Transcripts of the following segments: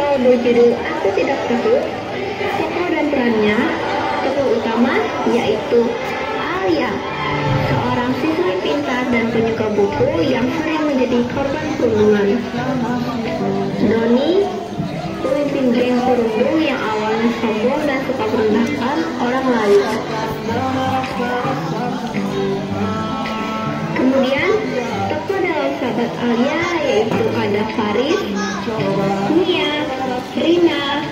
sequel berjudul Aku Tidak Takut. Tokoh dan perannya, tokoh utama yaitu Alia, seorang siswi pintar dan penyuka buku yang sering menjadi korban perundungan. Doni, pemimpin geng perundung yang awalnya sombong dan suka merendahkan orang lain. Kemudian, tokoh dalam sahabat Alia yaitu ada Faris, Mia, Rina,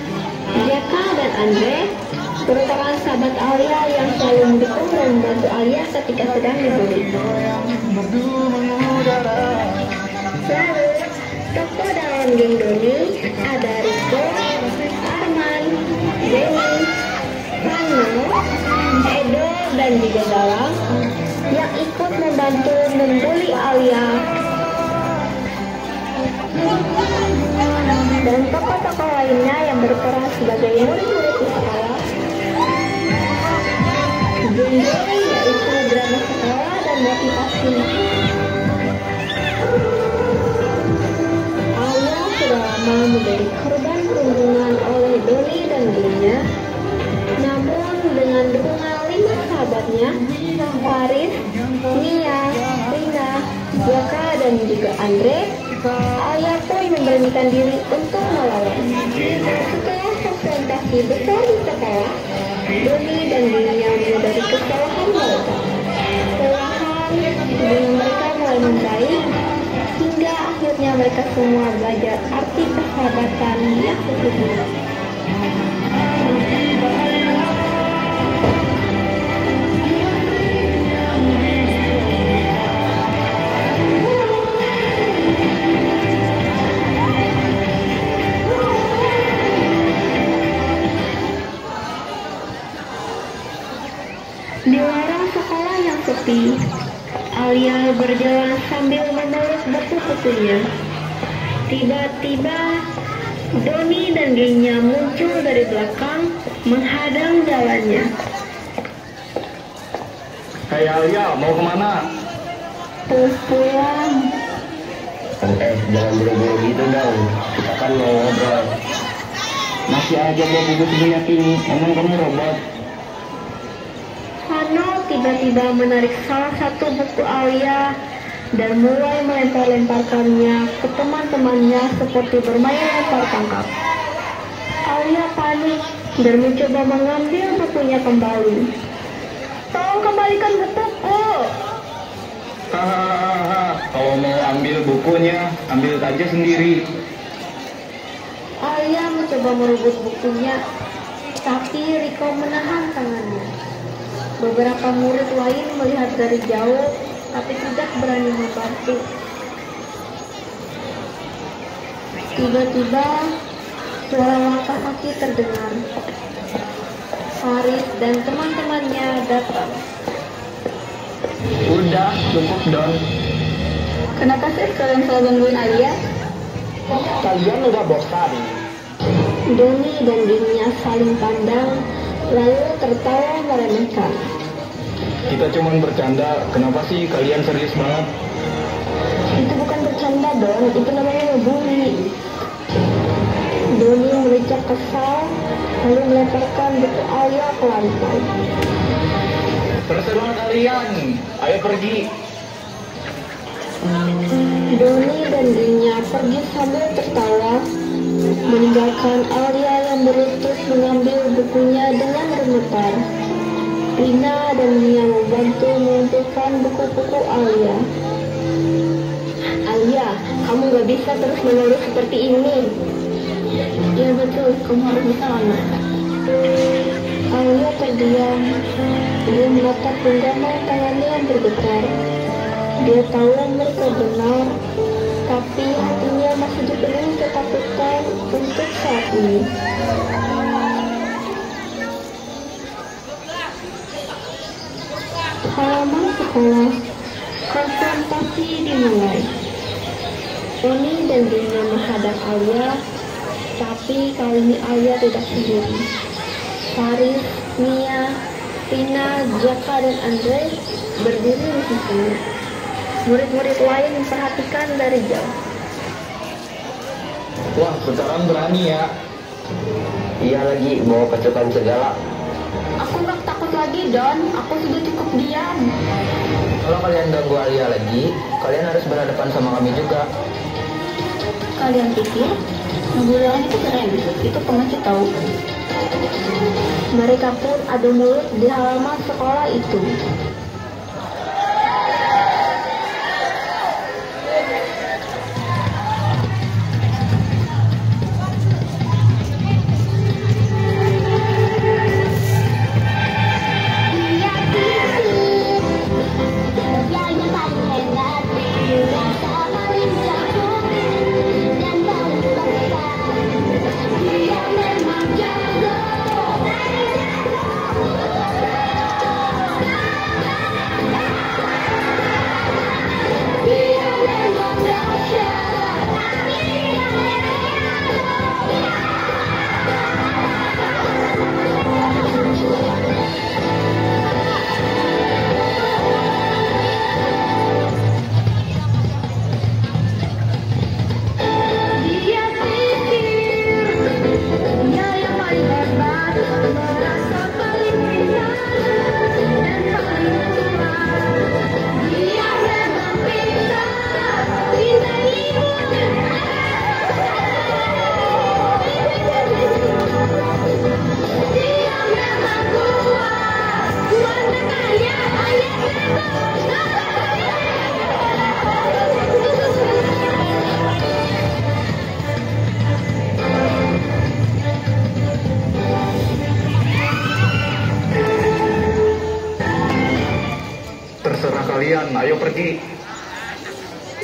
Jaka, dan Andre, merupakan sahabat Alia yang selalu mendukung dan membantu Alia ketika sedang dibully. Lalu, tokoh dalam geng Doni ada Rico, Arman, Denny, Rano, Edo, dan juga Galang yang ikut membantu membuli Alia. Dan tokoh-tokoh lainnya yang berperan sebagai murid-murid di sekolah. Genre yaitu drama sekolah dan motivasi. Alia sudah lama menjadi korban perundungan oleh Doni dan gengnya. Namun dengan dukungan 5 sahabatnya, Faris, Mia, Rina, Jaka, dan juga Andre, Alia pun memberanikan diri untuk melawan. Setelah konfrontasi besar di sekolah, Doni dan gengnya menyadari kesalahan mereka. Perlahan, hubungan mereka mulai membaik, hingga akhirnya mereka semua belajar arti persahabatan yang sesungguhnya. Di lorong sekolah yang sepi, Alia berjalan sambil memeluk buku-bukunya. Tiba-tiba, Doni dan gengnya muncul dari belakang, menghadang jalannya. Hai Alia, mau kemana? Pulang. Jangan buru-buru gitu dong. Kita kan mau ngobrol. Masih aja bawa buku sebanyak ini. Emang kamu robot? Hano tiba-tiba menarik salah satu buku Alia dan mulai melempar-lemparkannya ke teman-temannya seperti bermain lempar tangkap. Alia panik dan mencoba mengambil bukunya kembali. Tolong kembalikan bukuku. Hahaha, kalau mau ambil bukunya, ambil aja sendiri. Alia mencoba merebut bukunya, tapi Rico menahan tangannya. Beberapa murid lain melihat dari jauh, tapi tidak berani membantu. Tiba-tiba, suara langkah kaki terdengar. Faris dan teman-temannya datang. Udah, cukup Don. Kenapa sih kalian selalu gangguin Alia? Kalian nggak bosan? Doni dan gengnya saling pandang, lalu tertawa meremehkan. Kita cuma bercanda, kenapa sih kalian serius banget? Itu bukan bercanda, Don. Itu namanya ngebully. Doni melecak kesal, lalu melemparkan buku Alia ke lantai. Terserah kalian, ayo pergi. Doni dan gengnya pergi sambil tertawa, meninggalkan Alia yang berlutut mengambil bukunya dengan gemetar. Rina dan Mia membantu mengumpulkan buku-buku Alia. Alia, kamu gak bisa terus-menerus seperti ini. Ya betul, kamu harus bisa lama. Alia terdiam. Dia menatap genggaman tangannya yang bergetar. Dia tahu mereka benar, tapi hatinya masih dipenuhi ketakutan untuk saat ini. Halaman sekolah, konfrontasi dimulai. Doni dan gengnya menghadap Alia, tapi kali ini Alia tidak sendiri. Faris, Mia, Rina, Jaka, dan Andre berdiri di sisinya. Murid-murid lain memperhatikan dari jauh. Wah, sekarang berani ya. Iya lagi, bawa pasukan segala. Aku nggak takut lagi, Don. Aku sudah cukup diam. Kalau kalian ganggu Alia lagi, kalian harus berhadapan sama kami juga. Kalian pikir mobil itu keren? Itu pengecut tahu. Mereka pun adu mulut di halaman sekolah itu. Terserah kalian, ayo pergi.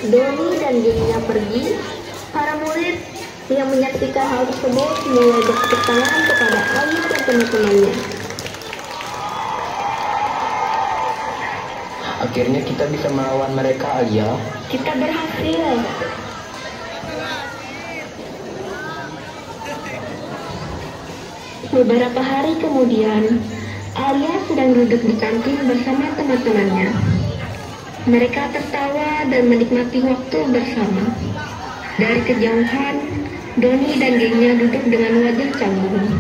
Doni dan gengnya pergi. Para murid yang menyaksikan hal tersebut mulai bertepuk tangan kepada Alia dan teman-temannya. Akhirnya kita bisa melawan mereka, Alia. Kita berhasil. Beberapa hari kemudian, Alia sedang duduk di kantin bersama teman-temannya. Mereka tertawa dan menikmati waktu bersama. Dari kejauhan, Doni dan gengnya duduk dengan wajah canggung.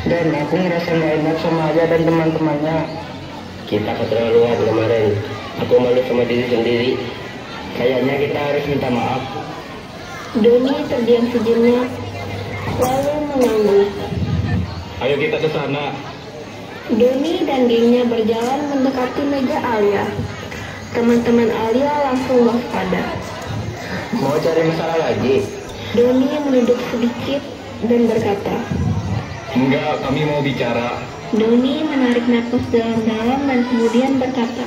Dan aku ngerasa gak enak sama Alia dan teman-temannya. Kita keterlaluan kemarin. Aku malu sama diri sendiri. Kayaknya kita harus minta maaf. Doni terdiam sejenak, lalu mengangguk. Ayo kita ke sana. Doni dan gengnya berjalan mendekati meja Alia. Teman-teman Alia langsung waspada. Mau cari masalah lagi? Doni menunduk sedikit dan berkata, Enggak, kami mau bicara. Doni menarik napas dalam-dalam dan kemudian berkata,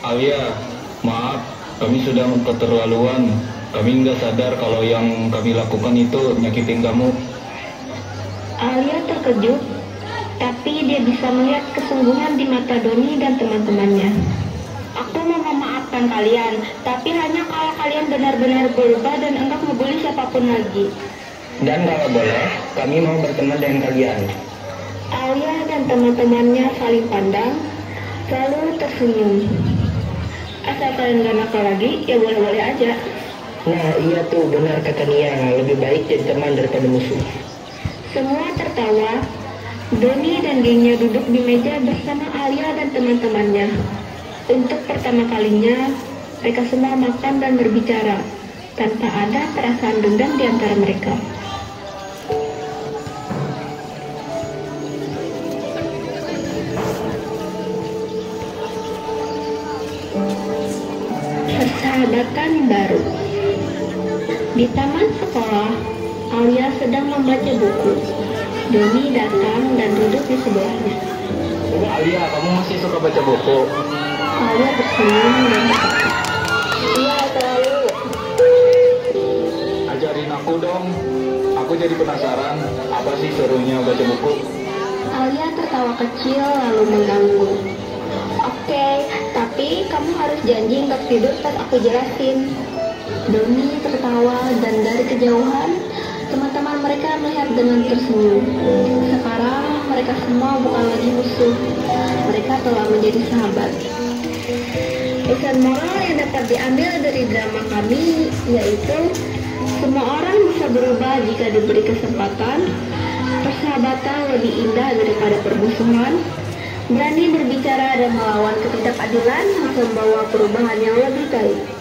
Alia, maaf, kami sudah keterlaluan. Kami nggak sadar kalau yang kami lakukan itu nyakitin kamu. Alia terkejut, tapi dia bisa melihat kesungguhan di mata Doni dan teman-temannya. Aku mau memaafkan kalian, tapi hanya kalau kalian benar-benar berubah dan enggak membuli siapapun lagi. Dan kalau boleh, kami mau berteman dengan kalian. Alia dan teman-temannya saling pandang, lalu tersenyum. Asal kalian gak nakal lagi, ya boleh-boleh aja. Nah iya tuh, benar kata Nia. Lebih baik jadi teman daripada musuh. Semua tertawa. Doni dan gengnya duduk di meja bersama Alia dan teman-temannya. Untuk pertama kalinya, mereka semua makan dan berbicara, tanpa ada perasaan dendam di antara mereka. Persahabatan baru. Di taman sekolah, Alia sedang membaca buku. Doni datang dan duduk di sebelahnya. Oh, Alia, kamu masih suka baca buku? Alia tersenyum dan berkata, iya selalu. Ajarin aku dong. Aku jadi penasaran, apa sih serunya baca buku? Alia tertawa kecil lalu mengganggu. Oke, tapi kamu harus janji nggak tidur pas aku jelasin. Doni tertawa dan dari kejauhan, teman-teman mereka melihat dengan tersenyum. Sekarang mereka semua bukan lagi musuh. Mereka telah menjadi sahabat. Pesan moral yang dapat diambil dari drama kami yaitu Semua orang bisa berubah jika diberi kesempatan. Persahabatan lebih indah daripada permusuhan. Berani berbicara dan melawan ketidakadilan membawa perubahan yang lebih baik.